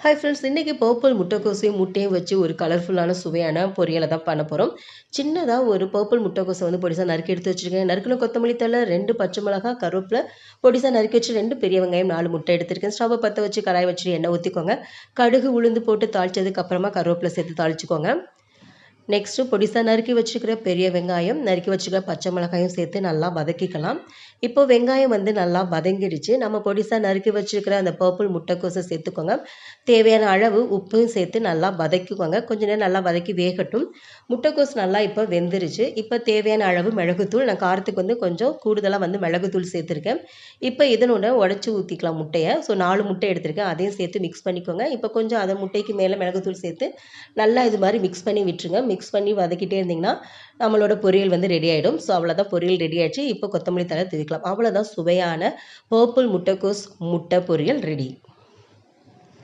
Hi friends, இன்றைக்கி purple முட்டைக்கோசையும் முட்டையும் வச்சு ஒரு கலர்ஃபுல்லான சுவையான பொரியலை தான் பண்ண போகிறோம். சின்னதாக ஒரு பர்பிள் முட்டைக்கோசை வந்து பொடிசாக நறுக்கி எடுத்து வச்சுருக்கேன். நறுக்கின கொத்தமல்லி தழை, 2 பச்சை மிளகாய், கருவேப்பிலை, பொடிசாக நறுக்கி வச்சு 2 பெரிய வெங்காயம், 4 முட்டை எடுத்துருக்கேன். ஸ்டவ்வை பற்ற வச்சு கடாய் வச்சு எண்ணெய் ஊற்றிக்கோங்க. கடுகு உளுந்து போட்டு தாளிச்சதுக்கு அப்புறமா கருவேப்பிலை சேர்த்து தாளிச்சுக்கோங்க. நெக்ஸ்ட்டு பொடிசாக நறுக்கி வச்சுக்கிற பெரிய வெங்காயம், நறுக்கி வச்சுக்கிற பச்சை மிளகாயும் சேர்த்து நல்லா வதக்கிக்கலாம். இப்போ வெங்காயம் வந்து நல்லா வதங்கிடுச்சு. நம்ம பொடிசாக நறுக்கி வச்சுருக்கிற அந்த பர்பிள் முட்டைக்கோஸை சேர்த்துக்கோங்க. தேவையான அளவு உப்பும் சேர்த்து நல்லா வதக்கிக்கோங்க. கொஞ்ச நேரம் நல்லா வதக்கி வேகட்டும். முட்டைக்கோஸ் நல்லா இப்போ வெந்துருச்சு. இப்போ தேவையான அளவு மிளகுத்தூள், நான் காரத்துக்கு வந்து கொஞ்சம் கூடுதலாக வந்து மிளகுத்தூள் சேர்த்துருக்கேன். இப்போ இதனோட உடச்சி ஊற்றிக்கலாம் முட்டையை. ஸோ 4 முட்டை எடுத்திருக்கேன், அதையும் சேர்த்து மிக்ஸ் பண்ணிக்கோங்க. இப்போ கொஞ்சம் அதை முட்டைக்கு மேலே மிளகுத்தூள் சேர்த்து நல்லா இது மாதிரி மிக்ஸ் பண்ணி விட்டுருங்க. மிக்ஸ் பண்ணி வதக்கிட்டே இருந்திங்கன்னா நம்மளோட பொரியல் வந்து ரெடி ஆகிடும். ஸோ அவ்வளோதான், பொரியல் ரெடி ஆகிடுச்சு. இப்போ கொத்தமல்லி தழை தூவிக்கலாம். அவ்வளோதான், சுவையான பர்பிள் முட்டைக்கோஸ் முட்டை பொரியல் ரெடி.